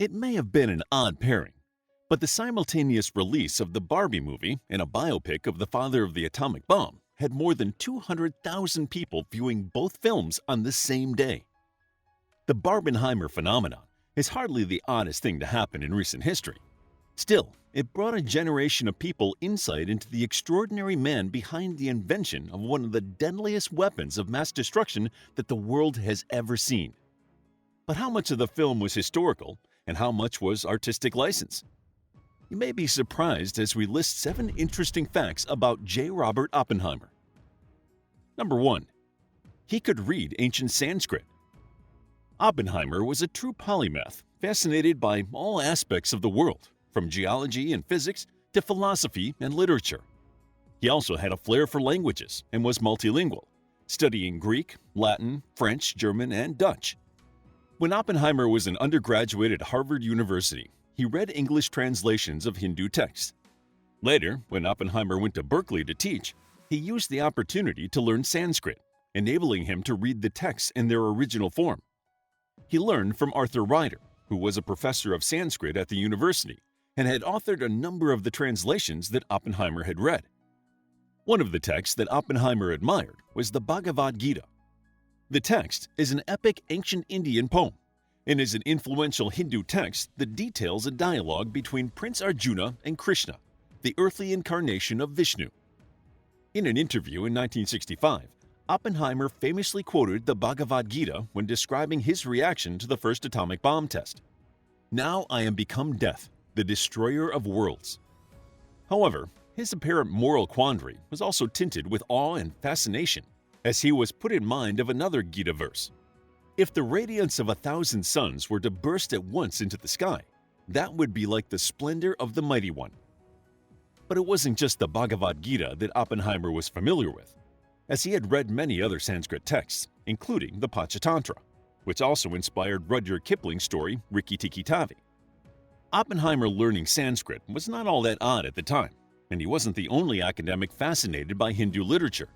It may have been an odd pairing, but the simultaneous release of the Barbie movie and a biopic of the father of the atomic bomb had more than 200,000 people viewing both films on the same day. The Barbenheimer phenomenon is hardly the oddest thing to happen in recent history. Still, it brought a generation of people insight into the extraordinary man behind the invention of one of the deadliest weapons of mass destruction that the world has ever seen. But how much of the film was historical and how much was artistic license? You may be surprised as we list 7 interesting facts about J. Robert Oppenheimer. Number 1. He could read ancient Sanskrit. Oppenheimer was a true polymath, fascinated by all aspects of the world, from geology and physics to philosophy and literature. He also had a flair for languages and was multilingual, studying Greek, Latin, French, German, and Dutch. When Oppenheimer was an undergraduate at Harvard University, he read English translations of Hindu texts. Later, when Oppenheimer went to Berkeley to teach, he used the opportunity to learn Sanskrit, enabling him to read the texts in their original form. He learned from Arthur Ryder, who was a professor of Sanskrit at the university and had authored a number of the translations that Oppenheimer had read. One of the texts that Oppenheimer admired was the Bhagavad Gita. The text is an epic ancient Indian poem and is an influential Hindu text that details a dialogue between Prince Arjuna and Krishna, the earthly incarnation of Vishnu. In an interview in 1965, Oppenheimer famously quoted the Bhagavad Gita when describing his reaction to the first atomic bomb test. "Now I am become death, the destroyer of worlds." However, his apparent moral quandary was also tinted with awe and fascination, as he was put in mind of another Gita verse. If the radiance of 1,000 suns were to burst at once into the sky, that would be like the splendor of the Mighty One. But it wasn't just the Bhagavad Gita that Oppenheimer was familiar with, as he had read many other Sanskrit texts, including the Panchatantra, which also inspired Rudyard Kipling's story Rikki Tikki Tavi. Oppenheimer learning Sanskrit was not all that odd at the time, and he wasn't the only academic fascinated by Hindu literature.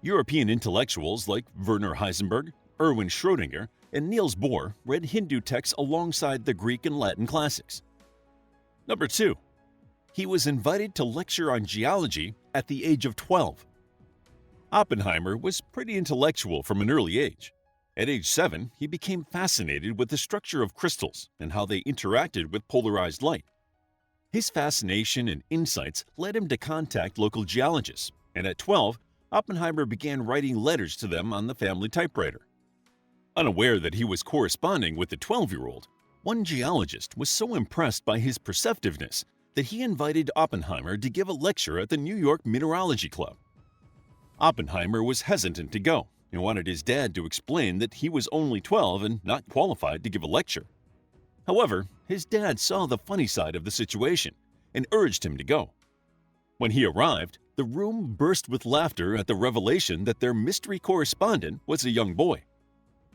European intellectuals like Werner Heisenberg, Erwin Schrödinger, and Niels Bohr read Hindu texts alongside the Greek and Latin classics. Number 2. He was invited to lecture on geology at the age of 12. Oppenheimer was pretty intellectual from an early age. At age 7, he became fascinated with the structure of crystals and how they interacted with polarized light. His fascination and insights led him to contact local geologists, and at 12, Oppenheimer began writing letters to them on the family typewriter. Unaware that he was corresponding with the 12-year-old, one geologist was so impressed by his perceptiveness that he invited Oppenheimer to give a lecture at the New York Mineralogy Club. Oppenheimer was hesitant to go and wanted his dad to explain that he was only 12 and not qualified to give a lecture. However, his dad saw the funny side of the situation and urged him to go. When he arrived, the room burst with laughter at the revelation that their mystery correspondent was a young boy.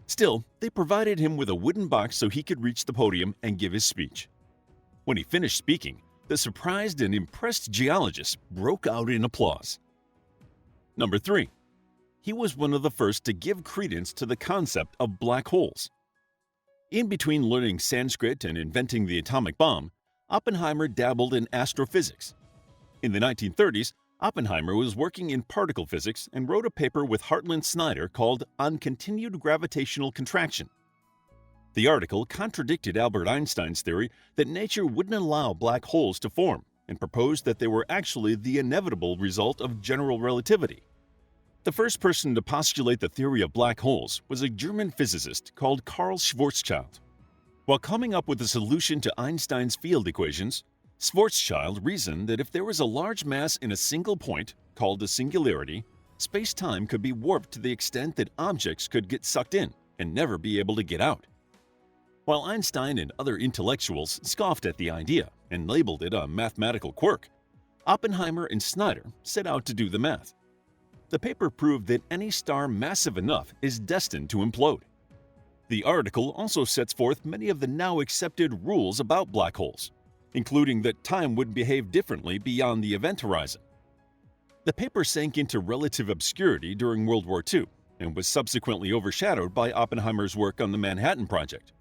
Still, they provided him with a wooden box so he could reach the podium and give his speech. When he finished speaking, the surprised and impressed geologist broke out in applause. Number 3. He was one of the first to give credence to the concept of black holes. In between learning Sanskrit and inventing the atomic bomb, Oppenheimer dabbled in astrophysics. In the 1930s, Oppenheimer was working in particle physics and wrote a paper with Hartland Snyder called On Continued Gravitational Contraction. The article contradicted Albert Einstein's theory that nature wouldn't allow black holes to form and proposed that they were actually the inevitable result of general relativity. The first person to postulate the theory of black holes was a German physicist called Karl Schwarzschild. While coming up with a solution to Einstein's field equations, Schwarzschild reasoned that if there was a large mass in a single point, called a singularity, space-time could be warped to the extent that objects could get sucked in and never be able to get out. While Einstein and other intellectuals scoffed at the idea and labeled it a mathematical quirk, Oppenheimer and Snyder set out to do the math. The paper proved that any star massive enough is destined to implode. The article also sets forth many of the now accepted rules about black holes, including that time would behave differently beyond the event horizon. The paper sank into relative obscurity during World War II and was subsequently overshadowed by Oppenheimer's work on the Manhattan Project.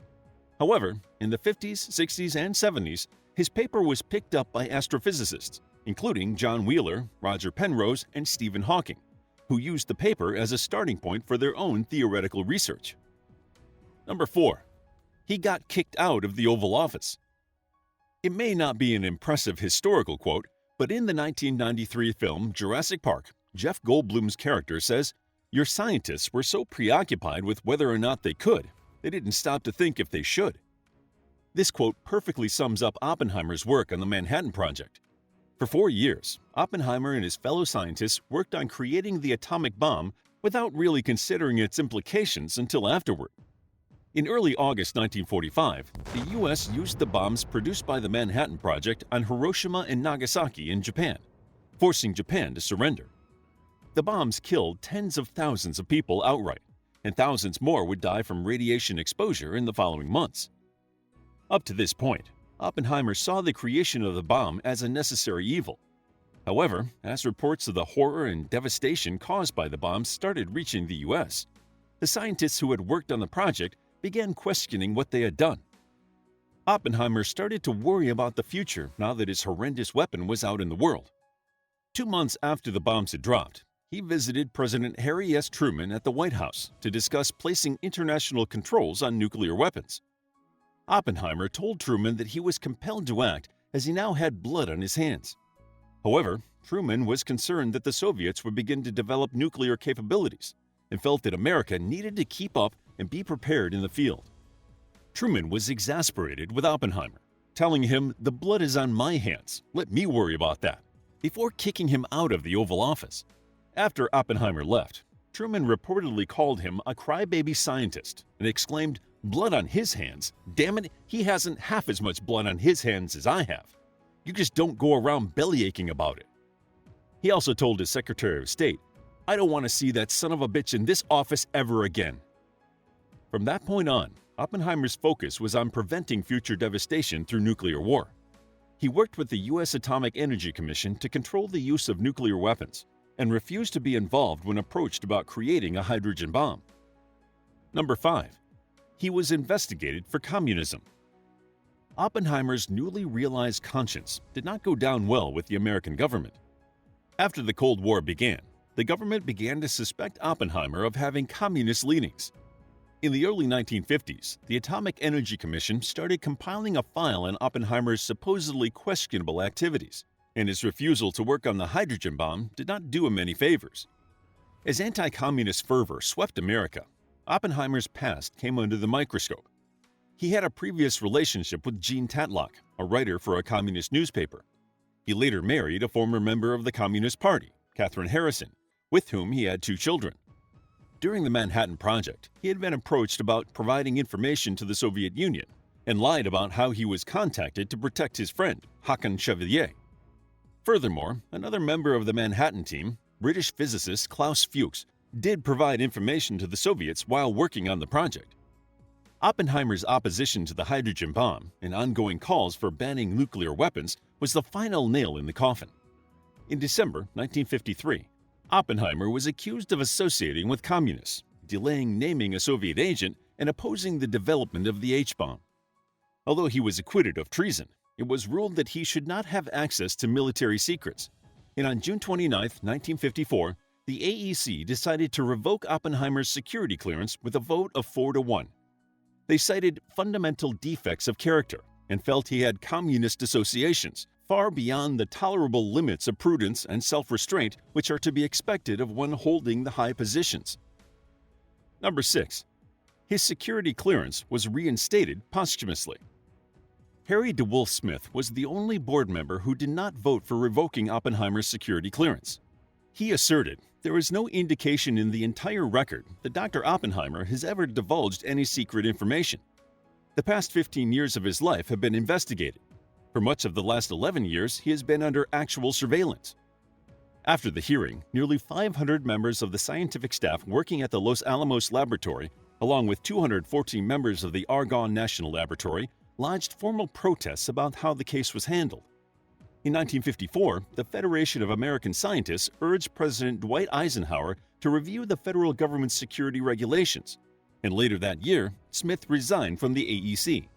However, in the 50s, 60s, and 70s, his paper was picked up by astrophysicists, including John Wheeler, Roger Penrose, and Stephen Hawking, who used the paper as a starting point for their own theoretical research. Number 4. He got kicked out of the Oval Office. It may not be an impressive historical quote, but in the 1993 film Jurassic Park, Jeff Goldblum's character says, "Your scientists were so preoccupied with whether or not they could, they didn't stop to think if they should." This quote perfectly sums up Oppenheimer's work on the Manhattan Project. For 4 years, Oppenheimer and his fellow scientists worked on creating the atomic bomb without really considering its implications until afterward. In early August 1945, the U.S. used the bombs produced by the Manhattan Project on Hiroshima and Nagasaki in Japan, forcing Japan to surrender. The bombs killed tens of thousands of people outright, and thousands more would die from radiation exposure in the following months. Up to this point, Oppenheimer saw the creation of the bomb as a necessary evil. However, as reports of the horror and devastation caused by the bombs started reaching the U.S., the scientists who had worked on the project began questioning what they had done. Oppenheimer started to worry about the future now that his horrendous weapon was out in the world. 2 months after the bombs had dropped, he visited President Harry S. Truman at the White House to discuss placing international controls on nuclear weapons. Oppenheimer told Truman that he was compelled to act as he now had blood on his hands. However, Truman was concerned that the Soviets would begin to develop nuclear capabilities and felt that America needed to keep up and be prepared in the field. Truman was exasperated with Oppenheimer, telling him, "The blood is on my hands, let me worry about that," before kicking him out of the Oval Office. After Oppenheimer left, Truman reportedly called him a crybaby scientist and exclaimed, "Blood on his hands? Damn it, he hasn't half as much blood on his hands as I have. You just don't go around bellyaching about it." He also told his Secretary of State, "I don't want to see that son of a bitch in this office ever again." From that point on, Oppenheimer's focus was on preventing future devastation through nuclear war. He worked with the U.S. Atomic Energy Commission to control the use of nuclear weapons and refused to be involved when approached about creating a hydrogen bomb. Number 5. He was investigated for communism. Oppenheimer's newly realized conscience did not go down well with the American government. After the Cold War began, the government began to suspect Oppenheimer of having communist leanings. In the early 1950s, the Atomic Energy Commission started compiling a file on Oppenheimer's supposedly questionable activities, and his refusal to work on the hydrogen bomb did not do him any favors. As anti-communist fervor swept America, Oppenheimer's past came under the microscope. He had a previous relationship with Jean Tatlock, a writer for a communist newspaper. He later married a former member of the Communist Party, Katherine Harrison, with whom he had 2 children. During the Manhattan Project, he had been approached about providing information to the Soviet Union and lied about how he was contacted to protect his friend, Haakon Chevalier. Furthermore, another member of the Manhattan team, British physicist Klaus Fuchs, did provide information to the Soviets while working on the project. Oppenheimer's opposition to the hydrogen bomb and ongoing calls for banning nuclear weapons was the final nail in the coffin. In December 1953, Oppenheimer was accused of associating with communists, delaying naming a Soviet agent, and opposing the development of the H-bomb. Although he was acquitted of treason, it was ruled that he should not have access to military secrets, and on June 29, 1954, the AEC decided to revoke Oppenheimer's security clearance with a vote of 4-1. They cited fundamental defects of character and felt he had communist associations, far beyond the tolerable limits of prudence and self-restraint which are to be expected of one holding the high positions. Number 6. His security clearance was reinstated posthumously. Harry DeWolf Smith was the only board member who did not vote for revoking Oppenheimer's security clearance. He asserted there is no indication in the entire record that Dr. Oppenheimer has ever divulged any secret information. The past 15 years of his life have been investigated. For much of the last 11 years, he has been under actual surveillance. After the hearing, nearly 500 members of the scientific staff working at the Los Alamos Laboratory, along with 214 members of the Argonne National Laboratory, lodged formal protests about how the case was handled. In 1954, the Federation of American Scientists urged President Dwight Eisenhower to review the federal government's security regulations, and later that year, Smith resigned from the AEC.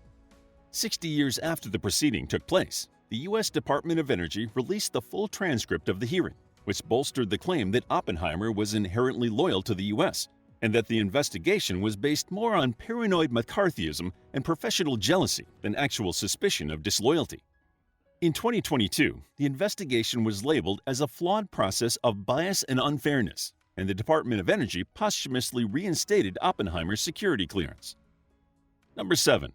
60 years after the proceeding took place, the U.S. Department of Energy released the full transcript of the hearing, which bolstered the claim that Oppenheimer was inherently loyal to the U.S., and that the investigation was based more on paranoid McCarthyism and professional jealousy than actual suspicion of disloyalty. In 2022, the investigation was labeled as a flawed process of bias and unfairness, and the Department of Energy posthumously reinstated Oppenheimer's security clearance. Number 7.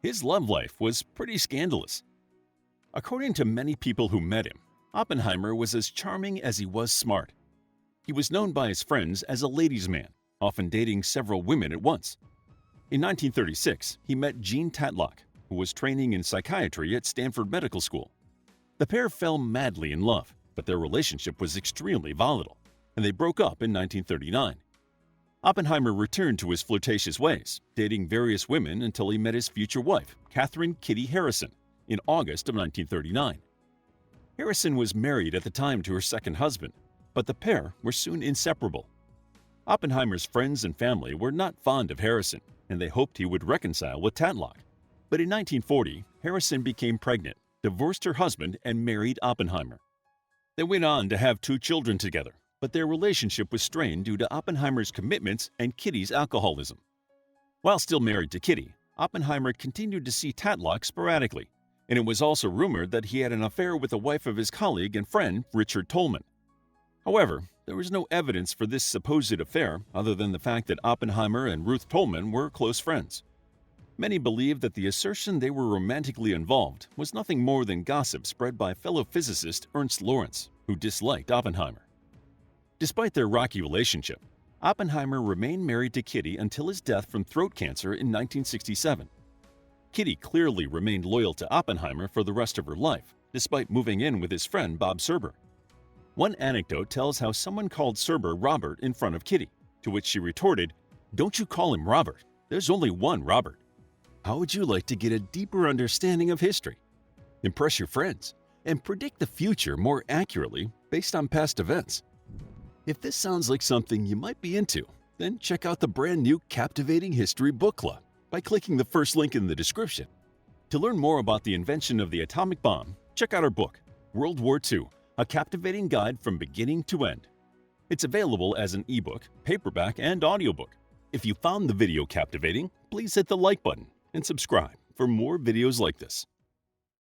His love life was pretty scandalous. According to many people who met him, Oppenheimer was as charming as he was smart. He was known by his friends as a ladies' man, often dating several women at once. In 1936, he met Jean Tatlock, who was training in psychiatry at Stanford Medical School. The pair fell madly in love, but their relationship was extremely volatile, and they broke up in 1939. Oppenheimer returned to his flirtatious ways, dating various women until he met his future wife, Catherine Kitty Harrison, in August of 1939. Harrison was married at the time to her second husband, but the pair were soon inseparable. Oppenheimer's friends and family were not fond of Harrison, and they hoped he would reconcile with Tatlock. But in 1940, Harrison became pregnant, divorced her husband, and married Oppenheimer. They went on to have 2 children together, but their relationship was strained due to Oppenheimer's commitments and Kitty's alcoholism. While still married to Kitty, Oppenheimer continued to see Tatlock sporadically, and it was also rumored that he had an affair with the wife of his colleague and friend, Richard Tolman. However, there was no evidence for this supposed affair other than the fact that Oppenheimer and Ruth Tolman were close friends. Many believe that the assertion they were romantically involved was nothing more than gossip spread by fellow physicist Ernst Lawrence, who disliked Oppenheimer. Despite their rocky relationship, Oppenheimer remained married to Kitty until his death from throat cancer in 1967. Kitty clearly remained loyal to Oppenheimer for the rest of her life, despite moving in with his friend Bob Serber. One anecdote tells how someone called Serber Robert in front of Kitty, to which she retorted, "Don't you call him Robert. There's only one Robert." How would you like to get a deeper understanding of history, impress your friends, and predict the future more accurately based on past events? If this sounds like something you might be into, then check out the brand new Captivating History Book Club by clicking the first link in the description. To learn more about the invention of the atomic bomb, check out our book, World War II, A Captivating Guide from Beginning to End. It's available as an ebook, paperback, and audiobook. If you found the video captivating, please hit the like button and subscribe for more videos like this.